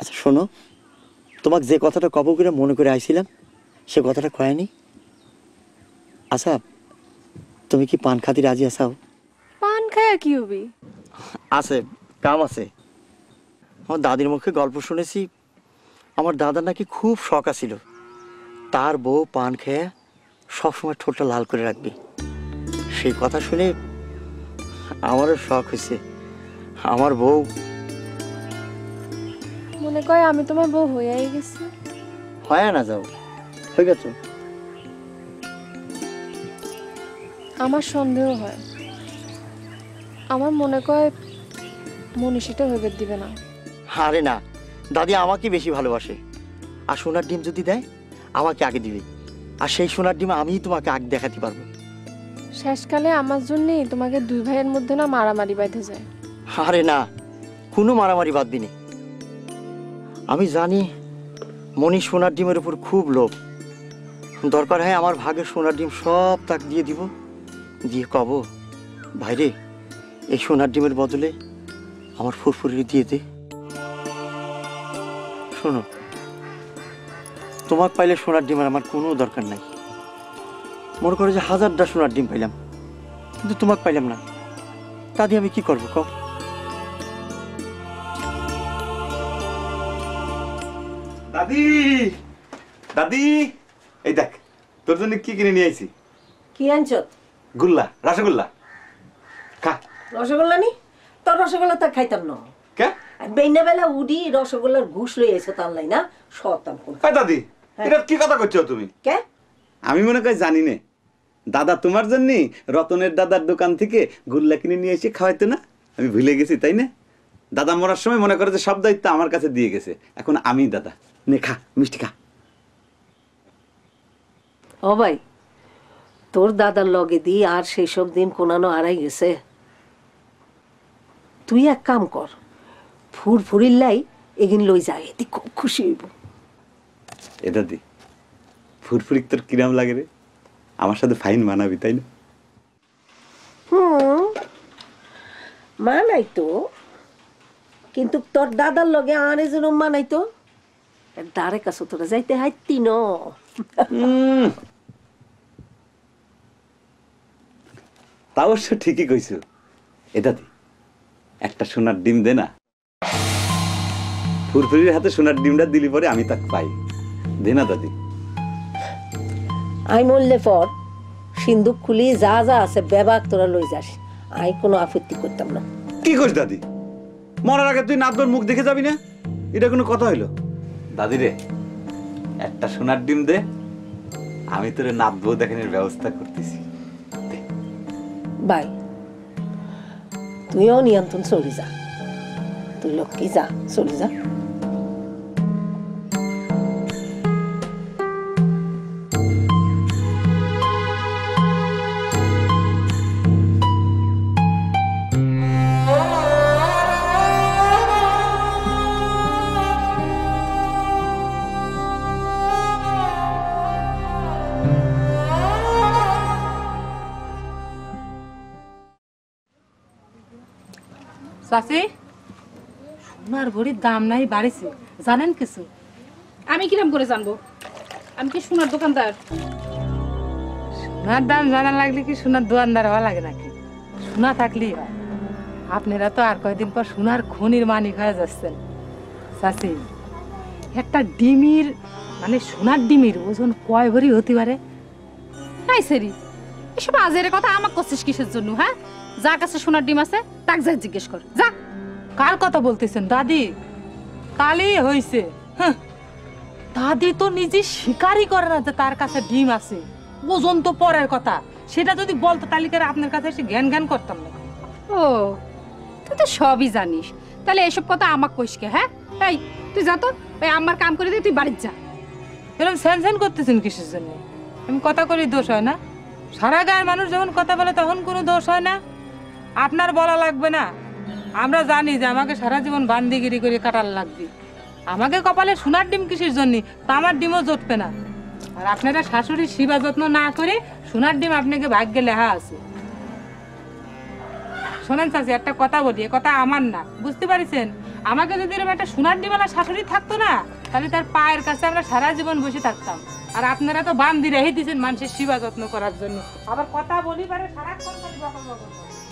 আচ্ছা শোনো, তোমাকে যে কথাটা কব করে মনে করে আইছিলাম সে কথাটা কয়নি। আচ্ছা তুমি কি পান খাতি রাজি আসাও? পান খায়া কি হবি? আছে, কাম আছে। আমার দাদির মুখে গল্প শুনেছি, আমার দাদার নাকি খুব শখ আছিল তার বউ পান খেয়ে সবসময় ঠোঁটটা লাল করে রাখবে। সেই কথা শুনে আমারও শখ হয়েছে। আমার বউ মনে কয় আমি তোমার বউ হইয়াই গেছি। হয় না, যাও হয়ে গেছো। আমার সন্দেহ হয়, আমার মনে কয় মনীষীটা হইবে দিবে না। আরে না, দাদি আমাকে বেশি ভালোবাসে। আর সোনার ডিম যদি দেয় আমাকে আগে দিবে, আর সেই সোনার ডিম আমিই তোমাকে আগে দেখাতে পারবো। শেষকালে আমার জন্যই তোমাকে দুই ভাইয়ের মধ্যে না মারামারি বাইধে যায়। আরে না, কোনো মারামারি বাঁধবি না। আমি জানি মনি সোনার ডিমের উপর খুব লোভ। দরকার হয় আমার ভাগের সোনার ডিম সব তাকে দিয়ে দিব, দিয়ে কব ভাইরে এই সোনার ডিমের বদলে আমার ফুরফুরি দিয়ে দে। শোনো, তোমাকে পাইলে সোনার ডিমের আমার কোনো দরকার নাই। মনে করো যে 1000টা সোনার ডিম পাইলাম, কিন্তু তোমাকে পাইলাম না, তা দিয়ে আমি কি করবো কও? দাদি, দাদি, এই দেখ তোর জন্য কি কিনে নিয়ে আইছি। কি আনছো? গুল্লা, রসগোল্লা খা। রসগোল্লা নি? তোর রসগোল্লা তো খাইতাম না। কে? বেইনা বেলা উডি রসগোল্লার ঘুষ লই এসে তানলাই না শতাম কোন। হ্যাঁ দাদি, এটা কি কথা করছো তুমি? কে? আমি মনে করি জানি না। দাদা তোমার জন্য রতনের দাদার দোকান থেকে গুল্লা কিনে নিয়ে এসে খাওয়াইতো না, আমি ভুলে গেছি তাই না? দাদা মরার সময় মনে করে যে সব দায়িত্ব আমার কাছে দিয়ে গেছে, এখন আমি দাদা নে খা, মিষ্টি খা। ও ভাই, তোর দাদার লগে দি আর সেই সব দিন কোনানো হারাই গেছে। তুই এক কাম কর, ফুরফুরির লাই এগিন লই যায়, এতে খুব খুশি হইব। এ দাদি, ফুরফুরি তোর কিরাম লাগে রে? আমার সাথে ফাইন মানাবি তাই না? মানাই তো, কিন্তু তোর দাদার লগে আর এজন মানাই তো দারে কাছে তোরা যাইতে হাইতি ন। তা অবশ্য ঠিকই কইছো। এ দাদি, একটা সোনার ডিম দে না। ফুরফুরির হাতে সোনার ডিমটা দিলি পরে আমি তাকে পাই, দে না দাদি। আই মরলে পর সিন্দুক খুলি যা যা আছে বেবাক তোরা লই যাস, আই কোনো আপত্তি করতাম না। কি করিস দাদি? মরার আগে তুই নাতবর মুখ দেখে যাবি না? এটা কোনো কথা হইলো? দাদি রে, একটা সোনার ডিম দে, আমি তোরে নাতবো দেখানোর ব্যবস্থা করতেছি। বাই, তুইও নিয়ন্ত্রণ চলে যা, তুই লক্ষ্মী যা, চলে যা। চাচি, সোনার ভরির দাম নাই বাড়িছে, জানেন কিছু? আমি কিরম করে জানবো? আমি কি সোনার দোকানদার? সোনার দাম জানা লাগলে কি সোনার দোকানদার হওয়া লাগে নাকি? সোনা থাকলেই হয়। আপনারা তো আর কয়েকদিন পর সোনার খনির মালিক হয়ে যাচ্ছেন। চাচি, একটা ডিমির মানে সোনার ডিমির ওজন কয় ভরি হতে পারে? তাই সেরি, এসব আজের কথা আমাকে করছিস কিসের জন্য? হ্যাঁ, যার কাছে সোনার ডিম আছে তাকে যা জিজ্ঞেস কর যা। কার কথা বলতেছেন দাদি? কালই হয়েছে। দাদি তো নিজে স্বীকারই করে না যে তার কাছে ডিম আছে, ওজন তো পরের কথা। সেটা যদি বলতো তাহলে কি আপনার কাছে এসে জ্ঞান জ্ঞান করতাম না? ও, তুই তো সবই জানিস, তাহলে এসব কথা আমাকে কইস কে? হ্যাঁ, এই তুই যা তো, এই আমার কাম করে দিয়ে তুই বাড়ির যা। এরকম স্যান স্যান করতেছেন কিসের জন্য? আমি কথা করি দোষ হয় না? সারা গায়ের মানুষ যখন কথা বলে তখন কোনো দোষ হয় না? আপনার বলা লাগবে না, আমরা জানি যে আমাকে সারা জীবন বান্দিগিরি করে কাটাল লাগবে। আমাকে কপালে সোনার ডিম কিসের জন্য? তামার ডিমও জুটবে না। আর আপনারা শাশুড়ির সেবা যত্ন না করে সোনার ডিম আপনাকে ভাগ্যে লেখা আছে। শোনেন চাচি, একটা কথা বলি, এ কথা আমার না, বুঝতে পারছেন? আমাকে যদি এরকম একটা সোনার ডিমালা শাশুড়ি থাকতো না, তাহলে তার পায়ের কাছে আমরা সারা জীবন বসে থাকতাম। আর আপনারা তো বান্দি রেখে দিয়েছেন মানুষের সেবা যত্ন করার জন্য, আবার কথা বলি পারে সারাক্ষণ খালি বকর বকর করে।